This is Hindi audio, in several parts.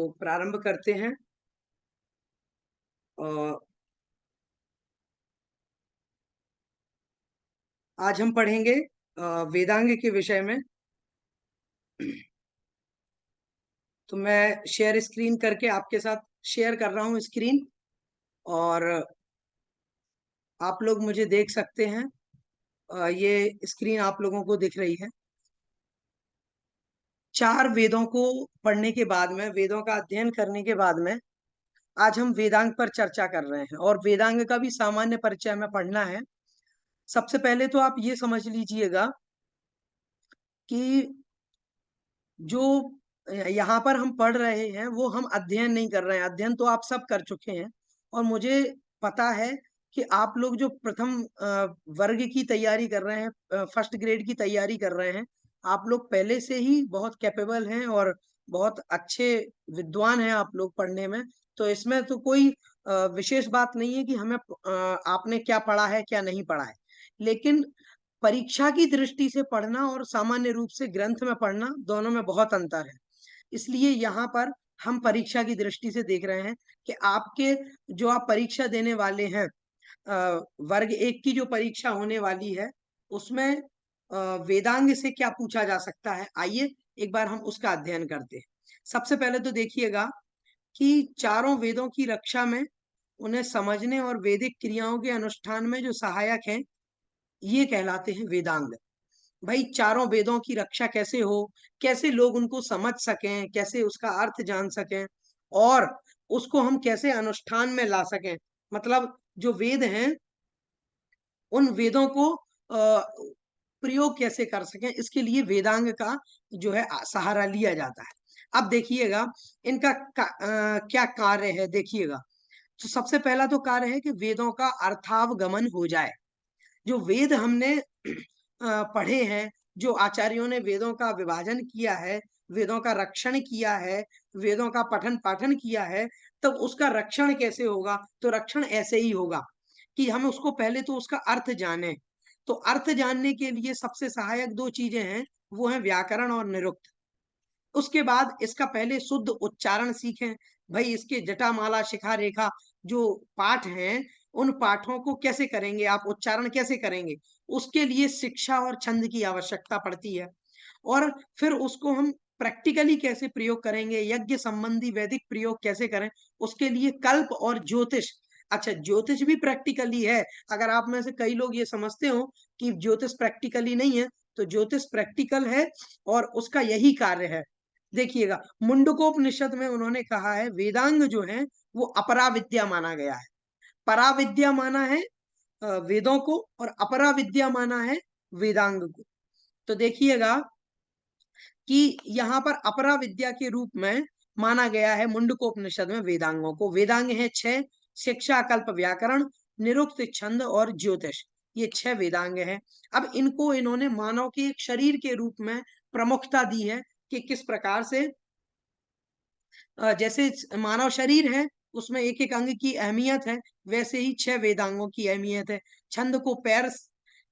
तो प्रारंभ करते हैं। आज हम पढ़ेंगे वेदांग के विषय में। तो मैं शेयर स्क्रीन करके आपके साथ शेयर कर रहा हूं स्क्रीन, और आप लोग मुझे देख सकते हैं। ये स्क्रीन आप लोगों को दिख रही है। 4 वेदों को पढ़ने के बाद में, वेदों का अध्ययन करने के बाद में, आज हम वेदांग पर चर्चा कर रहे हैं, और वेदांग का भी सामान्य परिचय हमें पढ़ना है। सबसे पहले तो आप ये समझ लीजिएगा कि जो यहाँ पर हम पढ़ रहे हैं वो हम अध्ययन नहीं कर रहे हैं। अध्ययन तो आप सब कर चुके हैं, और मुझे पता है कि आप लोग जो प्रथम वर्ग की तैयारी कर रहे हैं, फर्स्ट ग्रेड की तैयारी कर रहे हैं, आप लोग पहले से ही बहुत कैपेबल हैं और बहुत अच्छे विद्वान हैं आप लोग पढ़ने में। तो इसमें तो कोई विशेष बात नहीं है कि हमें आपने क्या पढ़ा है क्या नहीं पढ़ा है। लेकिन परीक्षा की दृष्टि से पढ़ना और सामान्य रूप से ग्रंथ में पढ़ना, दोनों में बहुत अंतर है। इसलिए यहाँ पर हम परीक्षा की दृष्टि से देख रहे हैं कि आपके जो आप परीक्षा देने वाले हैं, वर्ग 1 की जो परीक्षा होने वाली है, उसमें वेदांग से क्या पूछा जा सकता है, आइए एक बार हम उसका अध्ययन करते हैं। सबसे पहले तो देखिएगा कि चारों वेदों की रक्षा में, उन्हें समझने और वैदिक क्रियाओं के अनुष्ठान में जो सहायक हैं, ये कहलाते हैं वेदांग। भाई, चारों वेदों की रक्षा कैसे हो, कैसे लोग उनको समझ सकें, कैसे उसका अर्थ जान सकें, और उसको हम कैसे अनुष्ठान में ला सकें, मतलब जो वेद हैं उन वेदों को प्रयोग कैसे कर सकें, इसके लिए वेदांग का जो है सहारा लिया जाता है। अब देखिएगा इनका क्या कार्य है। देखिएगा, तो सबसे पहला तो कार्य है कि वेदों का अर्थावगमन हो जाए। जो वेद हमने पढ़े हैं, जो आचार्यों ने वेदों का विभाजन किया है, वेदों का रक्षण किया है, वेदों का पठन पाठन किया है, तब उसका रक्षण कैसे होगा? तो रक्षण ऐसे ही होगा कि हम उसको पहले तो उसका अर्थ जाने। तो अर्थ जानने के लिए सबसे सहायक 2 चीजें हैं, वो है व्याकरण और निरुक्त। उसके बाद इसका पहले शुद्ध उच्चारण सीखें। भाई, इसके जटामाला शिखा रेखा जो पाठ हैं, उन पाठों को कैसे करेंगे आप, उच्चारण कैसे करेंगे, उसके लिए शिक्षा और छंद की आवश्यकता पड़ती है। और फिर उसको हम प्रैक्टिकली कैसे प्रयोग करेंगे, यज्ञ संबंधी वैदिक प्रयोग कैसे करें, उसके लिए कल्प और ज्योतिष। अच्छा, ज्योतिष भी प्रैक्टिकली है। अगर आप में से कई लोग ये समझते हो कि ज्योतिष प्रैक्टिकली नहीं है, तो ज्योतिष प्रैक्टिकल है और उसका यही कार्य है। देखिएगा, मुंडकोपनिषद में उन्होंने कहा है वेदांग जो है वो अपरा विद्या माना गया है। परा विद्या माना है वेदों को, और अपरा विद्या माना है वेदांग को। तो देखिएगा कि यहाँ पर अपरा विद्या के रूप में माना गया है मुंडकोपनिषद में वेदांगों को। वेदांग है 6: शिक्षा, कल्प, व्याकरण, निरुक्त, छंद और ज्योतिष। ये 6 वेदांग हैं। अब इनको इन्होंने मानव के एक शरीर के रूप में प्रमुखता दी है कि किस प्रकार से जैसे मानव शरीर है, उसमें एक एक अंग की अहमियत है, वैसे ही 6 वेदांगों की अहमियत है। छंद को पैर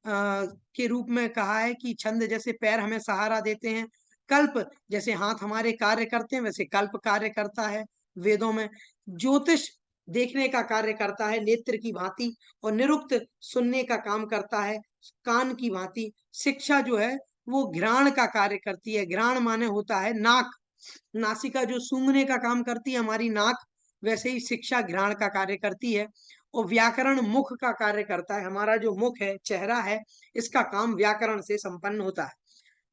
के रूप में कहा है कि छंद जैसे पैर हमें सहारा देते हैं। कल्प जैसे हाथ हमारे कार्य करते हैं, वैसे कल्प कार्य करता है वेदों में। ज्योतिष देखने का कार्य करता है नेत्र की भांति, और निरुक्त सुनने का काम करता है कान की भांति। शिक्षा जो है वो घ्राण का कार्य करती है। घ्राण माने होता है नाक, नासिका जो सूंघने का काम करती है हमारी नाक, वैसे ही शिक्षा घ्राण का कार्य करती है। और व्याकरण मुख का कार्य करता है। हमारा जो मुख है, चेहरा है, इसका काम व्याकरण से संपन्न होता है।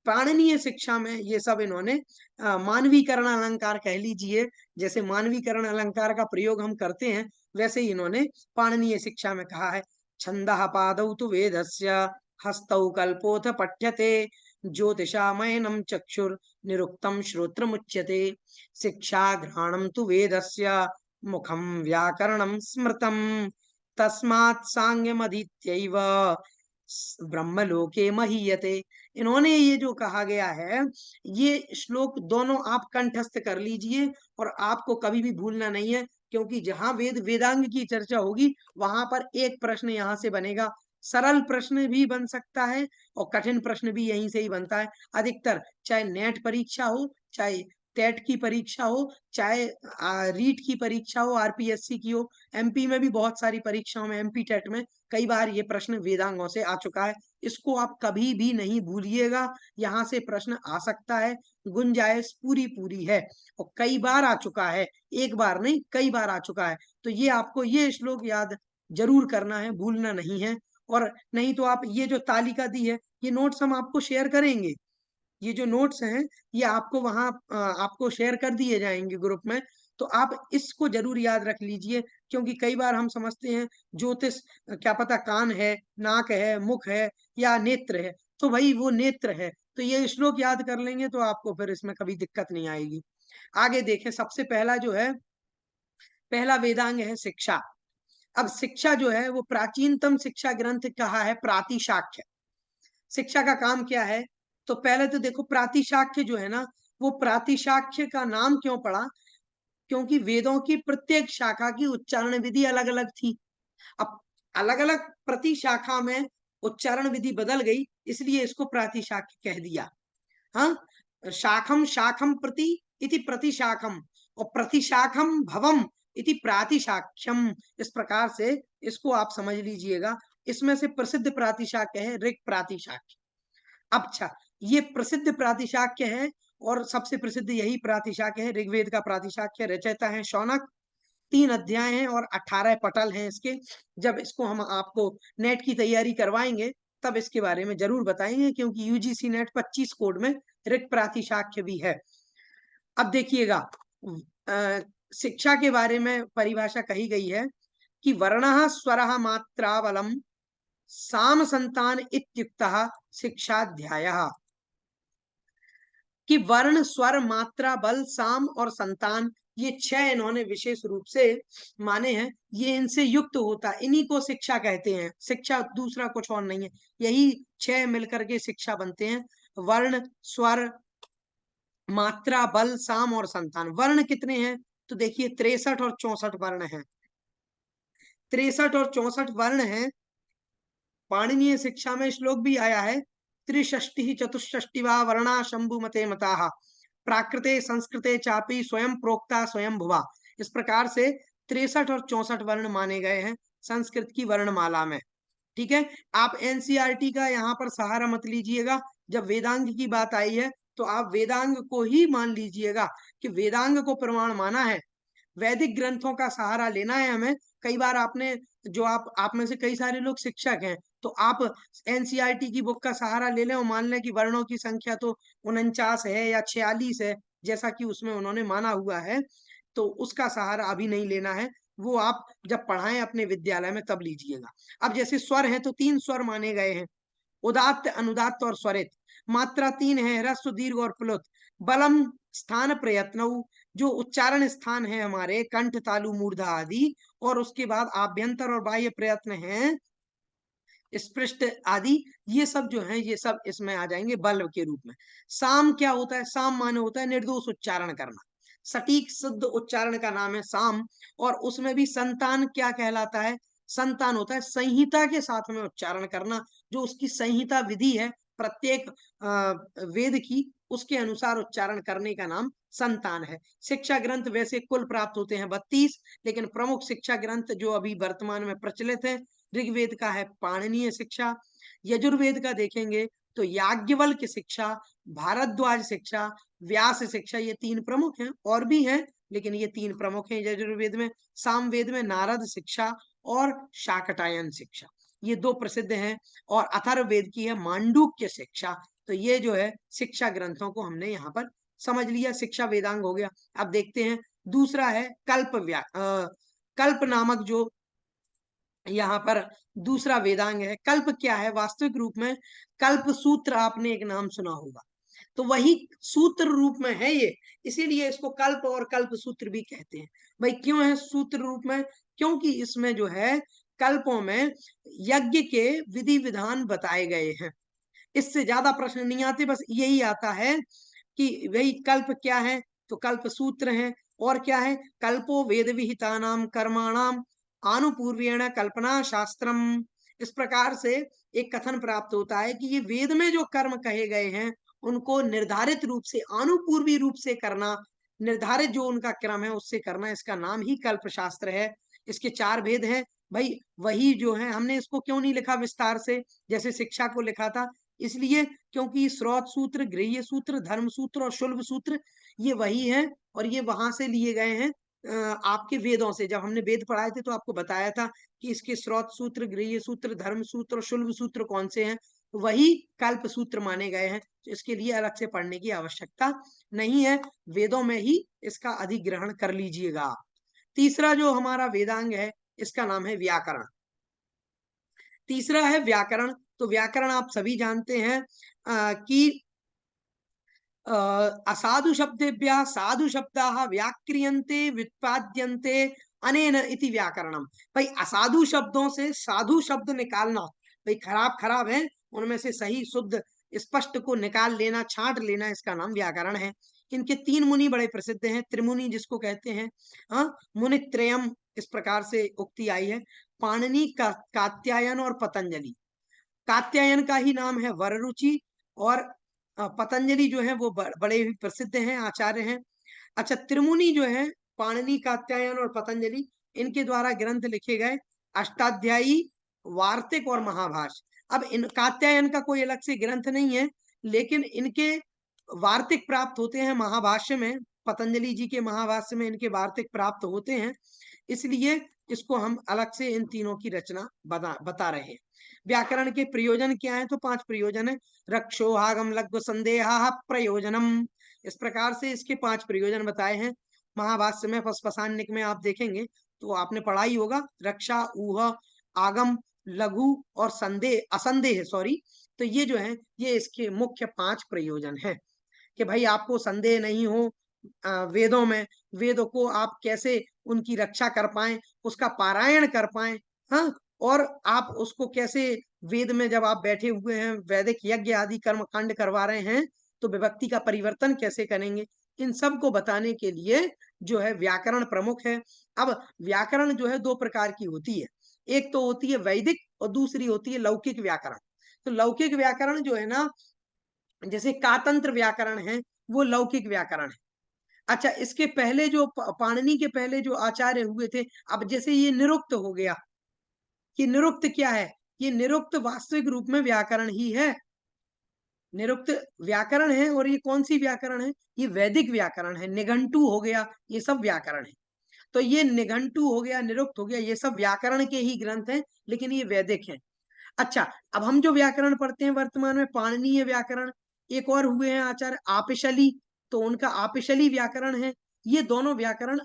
पाणिनीय शिक्षा में ये सब इन्होंने मानवीकरण अलंकार कह लीजिए, जैसे मानवीकरण अलंकार का प्रयोग हम करते हैं, वैसे ही इन्होंने पाणिनीय शिक्षा में कहा है। छंदः पादौ तु वेदस्य, हस्तौ कल्पोऽथ पठ्यते, ज्योतिषामयनं चक्षुर निरुक्तं श्रोत्रमुच्यते, शिक्षा घ्राणं तु वेदस्य, मुखं व्याकरणं स्मृतं, तस्मात् सांग्यमधीत्यैव ब्रह्मलोके महीयते। इन्होंने ये जो कहा गया है, ये श्लोक दोनों आप कंठस्थ कर लीजिए, और आपको कभी भी भूलना नहीं है, क्योंकि जहां वेद वेदांग की चर्चा होगी, वहां पर एक प्रश्न यहाँ से बनेगा। सरल प्रश्न भी बन सकता है और कठिन प्रश्न भी यहीं से ही बनता है अधिकतर, चाहे नेट परीक्षा हो, चाहे टेट की परीक्षा हो, चाहे रीट की परीक्षा हो, आरपीएससी की हो, एमपी में भी बहुत सारी परीक्षाओं में, एमपी टेट में कई बार ये प्रश्न वेदांगों से आ चुका है। इसको आप कभी भी नहीं भूलिएगा, यहाँ से प्रश्न आ सकता है, गुंजाइश पूरी पूरी है और कई बार आ चुका है, एक बार नहीं कई बार आ चुका है। तो ये आपको ये श्लोक याद जरूर करना है, भूलना नहीं है। और नहीं तो आप ये जो तालिका दी है, ये नोट्स हम आपको शेयर करेंगे, ये जो नोट्स हैं ये आपको वहां आपको शेयर कर दिए जाएंगे ग्रुप में। तो आप इसको जरूर याद रख लीजिए, क्योंकि कई बार हम समझते हैं ज्योतिष क्या पता कान है, नाक है, मुख है या नेत्र है, तो भाई वो नेत्र है। तो ये श्लोक याद कर लेंगे तो आपको फिर इसमें कभी दिक्कत नहीं आएगी। आगे देखें, सबसे पहला जो है, पहला वेदांग है शिक्षा। अब शिक्षा जो है वो प्राचीनतम शिक्षा ग्रंथ कहा है प्रातिशाख्य। शिक्षा का काम क्या है? तो पहले तो देखो प्रातिशाख्य जो है ना, वो प्रातिशाख्य का नाम क्यों पड़ा? क्योंकि वेदों की प्रत्येक शाखा की उच्चारण विधि अलग अलग थी। अब अलग अलग प्रति शाखा में उच्चारण विधि बदल गई, इसलिए इसको प्रातिशाख्य कह दिया। हाँ, शाखम शाखम प्रति इति प्रतिशाखम और प्रतिशाखम भवम इति प्रातिशाख्यम। इस प्रकार से इसको आप समझ लीजिएगा। इसमें से प्रसिद्ध प्रातिशाख्य है ऋग प्रातिशाख्य। अच्छा, ये प्रसिद्ध प्रातिशाख्य है और सबसे प्रसिद्ध यही प्रातिशाख्य है, ऋग्वेद का प्रातिशाख्य। रचयिता है शौनक। 3 अध्याय हैं और 18 पटल हैं इसके। जब इसको हम आपको नेट की तैयारी करवाएंगे तब इसके बारे में जरूर बताएंगे, क्योंकि यूजीसी नेट 25 कोड में ऋग प्रातिशाख्य भी है। अब देखिएगा, शिक्षा के बारे में परिभाषा कही गई है कि वर्णः स्वरः मात्रा बलम साम संतान इत्युक्तः शिक्षाध्यायः। कि वर्ण, स्वर, मात्रा, बल, साम और संतान, ये 6 इन्होंने विशेष रूप से माने हैं। ये इनसे युक्त होता, इन्हीं को शिक्षा कहते हैं। शिक्षा दूसरा कुछ और नहीं है, यही 6 मिलकर के शिक्षा बनते हैं। वर्ण, स्वर, मात्रा, बल, साम और संतान। वर्ण कितने हैं? तो देखिए 63 और 64 वर्ण हैं। 63 और 64 वर्ण हैं। पाणिनीय शिक्षा में श्लोक भी आया है, त्रिषष्टि चतुष्षष्टि वा वर्णा शंभु मते मताः प्राकृते संस्कृते चापि स्वयं प्रोक्ता स्वयं भुवा। इस प्रकार से 63 और 64 वर्ण माने गए हैं संस्कृत की वर्णमाला में। ठीक है, आप एनसीईआरटी का यहाँ पर सहारा मत लीजिएगा। जब वेदांग की बात आई है तो आप वेदांग को ही मान लीजिएगा कि वेदांग को प्रमाण माना है, वैदिक ग्रंथों का सहारा लेना है हमें। कई बार आपने जो आप में से कई सारे लोग शिक्षक हैं, तो आप एनसीईआरटी की बुक का सहारा ले लें और मान लें कि वर्णों की संख्या तो 49 है या 46 है, जैसा कि उसमें उन्होंने माना हुआ है, तो उसका सहारा अभी नहीं लेना है। वो आप जब पढ़ाएं अपने विद्यालय में तब लीजिएगा। अब जैसे स्वर है तो 3 स्वर माने गए हैं, उदात्त, अनुदात्त और स्वरित। मात्रा 3 है, ह्रस्व, दीर्घ और प्लुत। बलम स्थान प्रयत्न, जो उच्चारण स्थान है हमारे कंठ, तालु, मूर्धा आदि, और उसके बाद आभ्यंतर और बाह्य प्रयत्न हैं, स्पृष्ट आदि, ये सब जो है ये सब इसमें आ जाएंगे बल के रूप में। साम क्या होता है? साम माने होता है निर्दोष उच्चारण करना, सटीक शुद्ध उच्चारण का नाम है साम। और उसमें भी संतान क्या कहलाता है? संतान होता है संहिता के साथ में उच्चारण करना, जो उसकी संहिता विधि है प्रत्येक वेद की, उसके अनुसार उच्चारण करने का नाम संतान है। शिक्षा ग्रंथ वैसे कुल प्राप्त होते हैं 32, लेकिन प्रमुख शिक्षा ग्रंथ जो अभी वर्तमान में प्रचलित है, ऋग्वेद का है पाणिनीय शिक्षा, यजुर्वेद का देखेंगे तो याज्ञवल्क्य शिक्षा, भारद्वाज शिक्षा, व्यास शिक्षा, ये 3 प्रमुख हैं। और भी हैं लेकिन ये 3 प्रमुख हैं यजुर्वेद में। सामवेद में नारद शिक्षा और शाकटायन शिक्षा, ये 2 प्रसिद्ध हैं। और अथर्ववेद की है मांडूक्य शिक्षा। तो ये जो है शिक्षा ग्रंथों को हमने यहाँ पर समझ लिया, शिक्षा वेदांग हो गया। अब देखते हैं दूसरा है कल्प नामक जो यहाँ पर दूसरा वेदांग है। कल्प क्या है वास्तविक रूप में? कल्प सूत्र आपने एक नाम सुना होगा, तो वही सूत्र रूप में है ये, इसीलिए इसको कल्प और कल्प सूत्र भी कहते हैं। भाई क्यों है सूत्र रूप में? क्योंकि इसमें जो है कल्पों में यज्ञ के विधि विधान बताए गए हैं। इससे ज्यादा प्रश्न नहीं आते, बस यही आता है कि वही कल्प क्या है, तो कल्प सूत्र है। और क्या है? कल्पो वेद विहिता नाम कर्माणाम आनुपूर्वेण कल्पना शास्त्रम। इस प्रकार से एक कथन प्राप्त होता है कि ये वेद में जो कर्म कहे गए हैं उनको निर्धारित रूप से, आनुपूर्वी रूप से करना, निर्धारित जो उनका क्रम है उससे करना, इसका नाम ही कल्पशास्त्र है। इसके 4 भेद हैं। भाई वही जो है, हमने इसको क्यों नहीं लिखा विस्तार से जैसे शिक्षा को लिखा था, इसलिए क्योंकि स्रोत सूत्र, गृह्य सूत्र, धर्म सूत्र और शुल्ब सूत्र ये वही हैं, और ये वहां से लिए गए हैं आपके वेदों से। जब हमने वेद पढ़ाए थे तो आपको बताया था कि इसके स्रोत सूत्र, गृह्य सूत्र, धर्म सूत्र और शुल्ब सूत्र कौन से हैं, तो वही कल्प सूत्र माने गए हैं। तो इसके लिए अलग से पढ़ने की आवश्यकता नहीं है, वेदों में ही इसका अधिग्रहण कर लीजिएगा। तीसरा जो हमारा वेदांग है इसका नाम है व्याकरण। तीसरा है व्याकरण। तो व्याकरण आप सभी जानते हैं कि असाधु शब्देभ्यः साधु शब्दाः व्याक्रियन्ते व्युत्पाद्यन्ते अनेन इति व्याकरणम। भाई असाधु शब्दों से साधु शब्द निकालना, भाई खराब खराब है उनमें से सही शुद्ध स्पष्ट को निकाल लेना, छांट लेना, इसका नाम व्याकरण है। इनके 3 मुनि बड़े प्रसिद्ध हैं, त्रिमुनि जिसको कहते हैं। हाँ, मुनि त्रयम इस प्रकार से उक्ति आई है, पाणिनि का कात्यायन और पतंजलि। कात्यायन का ही नाम है वररुचि, और पतंजलि जो है वो बड़े ही प्रसिद्ध हैं, आचार्य हैं। अच्छा, त्रिमुनि जो है पाणिनि, कात्यायन और पतंजलि, इनके द्वारा ग्रंथ लिखे गए अष्टाध्यायी, वार्तिक और महाभाष्य। अब इन कात्यायन का कोई अलग से ग्रंथ नहीं है, लेकिन इनके वार्तिक प्राप्त होते हैं महाभाष्य में, पतंजलि जी के महाभाष्य में इनके वार्तिक प्राप्त होते हैं, इसलिए इसको हम अलग से इन तीनों की रचना बता रहे हैं। व्याकरण के प्रयोजन क्या है, तो 5 प्रयोजन है। रक्षोहागम लघु संदेहा प्रयोजनम, इस प्रकार से इसके 5 प्रयोजन बताए हैं। महाभाष्य में, पस्पशान्निक में आप देखेंगे तो आपने पढ़ा ही होगा, रक्षा, ऊह, आगम, लघु और संदेह, असंदेह सॉरी। तो ये जो है ये इसके मुख्य 5 प्रयोजन है कि भाई आपको संदेह नहीं हो वेदों में, वेदों को आप कैसे उनकी रक्षा कर पाए, उसका पारायण कर पाए। हाँ, और आप उसको कैसे, वेद में जब आप बैठे हुए हैं वैदिक यज्ञ आदि कर्म कांड करवा रहे हैं तो विभक्ति का परिवर्तन कैसे करेंगे, इन सब को बताने के लिए जो है व्याकरण प्रमुख है। अब व्याकरण जो है 2 प्रकार की होती है, एक तो होती है वैदिक और दूसरी होती है लौकिक व्याकरण। तो लौकिक व्याकरण जो है ना, जैसे कातंत्र व्याकरण है वो लौकिक व्याकरण है। अच्छा, इसके पहले जो पाणिनि के पहले जो आचार्य हुए थे, अब जैसे ये निरुक्त हो गया, कि निरुक्त क्या है, ये निरुक्त वास्तविक रूप में व्याकरण ही है, निरुक्त व्याकरण है। और ये कौन सी व्याकरण है, ये वैदिक व्याकरण है। निघंटु हो गया, ये सब व्याकरण है। तो ये निघंटु हो गया, निरुक्त हो गया, ये सब व्याकरण के ही ग्रंथ हैं, लेकिन ये वैदिक है। अच्छा, अब हम जो व्याकरण पढ़ते हैं वर्तमान में, पाणिनीय व्याकरण, एक और हुए हैं आचार्य आपिशली, तो उनका आपिशली व्याकरण है। ये दोनों व्याकरण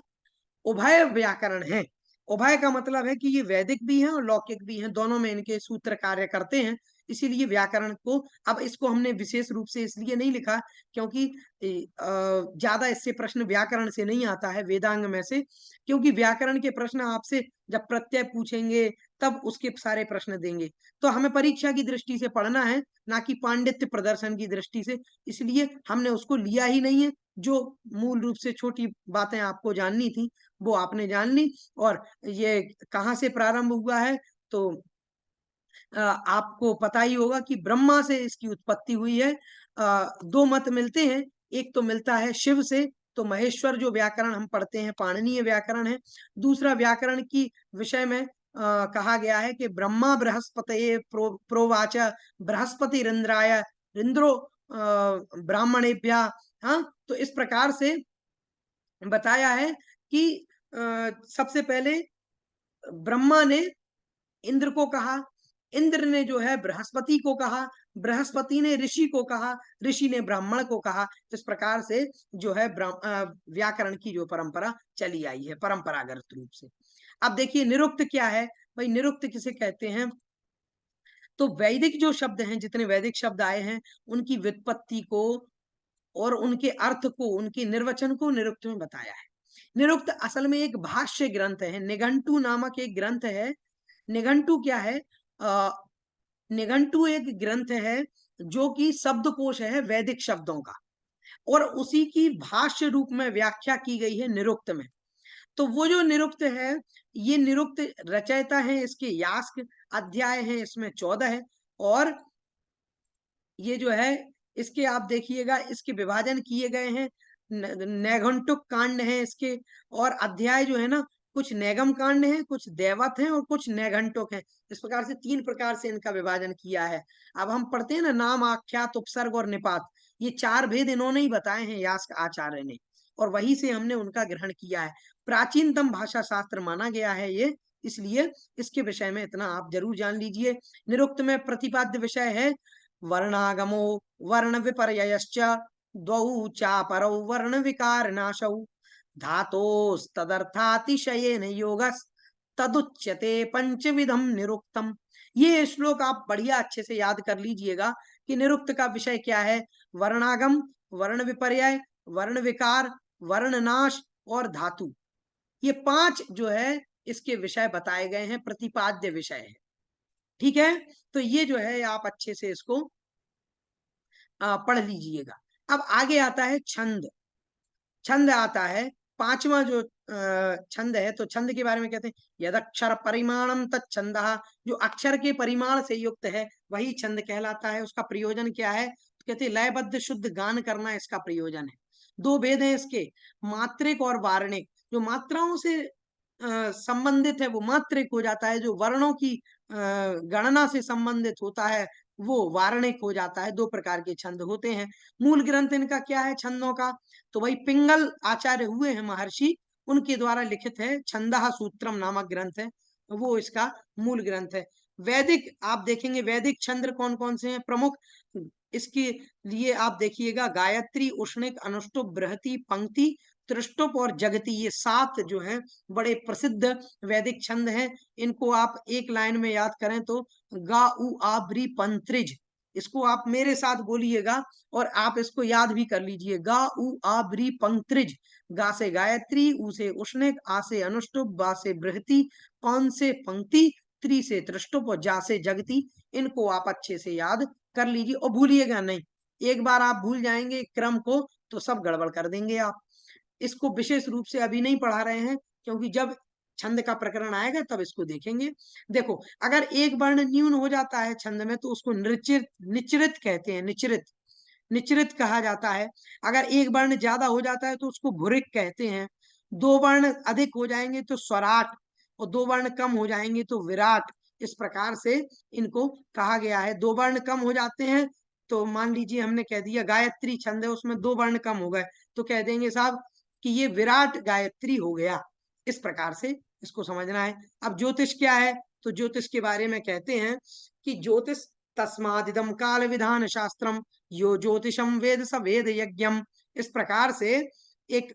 उभय व्याकरण है। उभय का मतलब है कि ये वैदिक भी हैं और लौकिक भी हैं, दोनों में इनके सूत्र कार्य करते हैं। इसीलिए व्याकरण को, अब इसको हमने विशेष रूप से इसलिए नहीं लिखा क्योंकि ज्यादा इससे प्रश्न व्याकरण से नहीं आता है वेदांग में से, क्योंकि व्याकरण के प्रश्न आपसे जब प्रत्यय पूछेंगे तब उसके सारे प्रश्न देंगे। तो हमें परीक्षा की दृष्टि से पढ़ना है, ना कि पांडित्य प्रदर्शन की दृष्टि से, इसलिए हमने उसको लिया ही नहीं है। जो मूल रूप से छोटी बातें आपको जाननी थी वो आपने जान ली। और ये कहाँ से प्रारंभ हुआ है, तो आपको पता ही होगा कि ब्रह्मा से इसकी उत्पत्ति हुई है। 2 मत मिलते हैं, एक तो मिलता है शिव से, तो महेश्वर जो व्याकरण हम पढ़ते हैं पाणिनीय व्याकरण है। दूसरा व्याकरण की विषय में कहा गया है कि ब्रह्मा बृहस्पतये प्रोवाच बृहस्पति इंद्राय इंद्रो ब्राह्मणेभ्य। हाँ, तो इस प्रकार से बताया है कि सबसे पहले ब्रह्मा ने इंद्र को कहा, इंद्र ने जो है बृहस्पति को कहा, बृहस्पति ने ऋषि को कहा, ऋषि ने ब्राह्मण को कहा। इस प्रकार से जो है व्याकरण की जो परंपरा चली आई है परंपरागत रूप से। अब देखिए निरुक्त क्या है, भाई निरुक्त किसे कहते हैं, तो वैदिक जो शब्द हैं, जितने वैदिक शब्द आए हैं उनकी व्युत्पत्ति को और उनके अर्थ को, उनके निर्वचन को निरुक्त में बताया है। निरुक्त असल में एक भाष्य ग्रंथ है, निघंटु नामक एक ग्रंथ है। निघंटु क्या है, निघंटु एक ग्रंथ है जो कि शब्दकोश है वैदिक शब्दों का, और उसी की भाष्य रूप में व्याख्या की गई है निरुक्त में। तो वो जो निरुक्त है, ये निरुक्त रचयिता है, इसके यास्क अध्याय है इसमें 14 है, और ये जो है इसके आप देखिएगा, इसके विभाजन किए गए हैं, नैघंटुक कांड है इसके, और अध्याय जो है ना, कुछ नैगम कांड है, कुछ दैवत है और कुछ नैघंटुक है। इस प्रकार से 3 प्रकार से इनका विभाजन किया है। अब हम पढ़ते हैं ना, नाम, आख्यात, उपसर्ग और निपात, ये 4 भेद इन्होंने ही बताए हैं यास्क आचार्य ने, और वहीं से हमने उनका ग्रहण किया है। प्राचीनतम भाषा शास्त्र माना गया है ये, इसलिए इसके विषय में इतना आप जरूर जान लीजिए। निरुक्त में प्रतिपाद्य विषय है वर्णागमो वर्ण विपर्ययश्च द्वौ चापरौ वर्ण विकार नाशौ धातोस्तदर्थातिशयेन योगस् तदुच्यते पंचविधम निरुक्तम। ये श्लोक आप बढ़िया अच्छे से याद कर लीजिएगा कि निरुक्त का विषय क्या है। वर्णागम, वर्ण विपर्यय, वर्ण विकार, वर्ण नाश और धातु, ये 5 जो है इसके विषय बताए गए हैं, प्रतिपाद्य विषय है। ठीक है, तो ये जो है आप अच्छे से इसको पढ़ लीजिएगा। अब आगे आता है छंद। छंद आता है 5वां जो छंद है, तो छंद के बारे में कहते हैं यदक्षर परिमाणम तच्छंदः, जो अक्षर के परिमाण से युक्त है वही छंद कहलाता है। उसका प्रयोजन क्या है, तो कहते हैं लयबद्ध शुद्ध गान करना इसका प्रयोजन है। 2 भेद हैं इसके, मात्रिक और वार्णिक। जो मात्राओं से संबंधित है वो मात्रिक हो जाता है, जो वर्णों की गणना से संबंधित होता है वो वार्णिक हो जाता है। 2 प्रकार के छंद होते हैं। मूल ग्रंथ इनका क्या है छंदों का, तो वही पिंगल आचार्य हुए हैं महर्षि, उनके द्वारा लिखित है, छंदः सूत्रम नामक ग्रंथ है, वो इसका मूल ग्रंथ है। वैदिक आप देखेंगे, वैदिक छंद कौन कौन से हैं प्रमुख, इसके लिए आप देखिएगा गायत्री, उष्णिक, अनुष्टुप, बृहति, पंक्ति, त्रिष्टुप और जगती, ये 7 जो हैं बड़े प्रसिद्ध वैदिक छंद हैं। इनको आप एक लाइन में याद करें तो गा उ आब्री पंत्रिज, इसको आप मेरे साथ बोलिएगा और आप इसको याद भी कर लीजिए। गा उ आब्री पंत्रिज, गा से गायत्री, उ से उष्णिक, आ से अनुष्टुप, बा से बृहति, पौन से पंक्ति, त्रि से त्रिष्टुप और जा से जगती। इनको आप अच्छे से याद कर लीजिए और भूलिएगा नहीं। एक बार आप भूल जाएंगे क्रम को तो सब गड़बड़ कर देंगे आप। इसको विशेष रूप से अभी नहीं पढ़ा रहे हैं, क्योंकि जब छंद का प्रकरण आएगा तब इसको देखेंगे। देखो, अगर एक वर्ण न्यून हो जाता है छंद में तो उसको निचृत निचृत कहते हैं, निचृत निचृत कहा जाता है। अगर एक वर्ण ज्यादा हो जाता है तो उसको भुरिक कहते हैं। 2 वर्ण अधिक हो जाएंगे तो स्वराट, और 2 वर्ण कम हो जाएंगे तो विराट। इस प्रकार से इनको कहा गया है। 2 वर्ण कम हो जाते हैं तो मान लीजिए हमने कह दिया गायत्री छंद है, उसमें 2 वर्ण कम हो गए तो कह देंगे साहब कि ये विराट गायत्री हो गया। इस प्रकार से इसको समझना है। अब ज्योतिष क्या है, तो ज्योतिष के बारे में कहते हैं कि ज्योतिष तस्मादिदम काल विधान शास्त्रम यो ज्योतिषम वेद स वेद यज्ञम। इस प्रकार से एक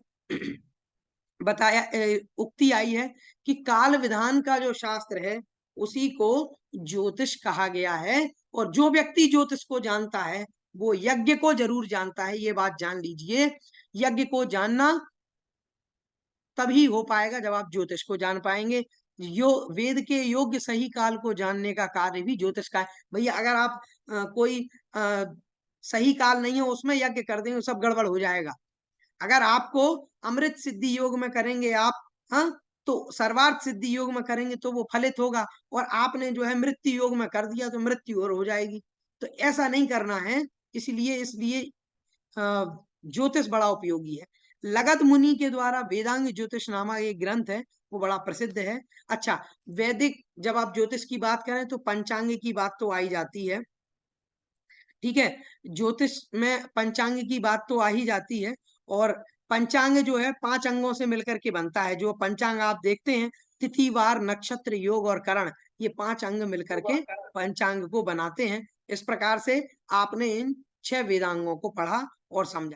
बताया उक्ति आई है कि काल विधान का जो शास्त्र है उसी को ज्योतिष कहा गया है, और जो व्यक्ति ज्योतिष को जानता है वो यज्ञ को जरूर जानता है। ये बात जान लीजिए, यज्ञ को जानना तभी हो पाएगा जब आप ज्योतिष को जान पाएंगे। यो वेद के योग्य सही काल को जानने का कार्य भी ज्योतिष का है। भैया अगर आप कोई सही काल नहीं है उसमें यज्ञ कर देंगे सब गड़बड़ हो जाएगा। अगर आपको अमृत सिद्धि योग में करेंगे आप, हाँ, तो सर्वार्थ सिद्धि योग में करेंगे तो वो फलित होगा, और आपने जो है मृत्यु योग में कर दिया तो मृत्यु और हो जाएगी। तो ऐसा नहीं करना है। इसलिए ज्योतिष बड़ा उपयोगी है। लगध मुनि के द्वारा वेदांग ज्योतिष नामक एक ग्रंथ है, वो बड़ा प्रसिद्ध है। अच्छा, वैदिक जब आप ज्योतिष की बात करें तो पंचांग की बात तो आई जाती है। ठीक है, ज्योतिष में पंचांग की बात तो आ ही जाती है। और पंचांग जो है 5 अंगों से मिलकर के बनता है। जो पंचांग आप देखते हैं, तिथि, वार, नक्षत्र, योग और करण, ये 5 अंग मिलकर के पंचांग को बनाते हैं। इस प्रकार से आपने इन 6 वेदांगों को पढ़ा और समझा।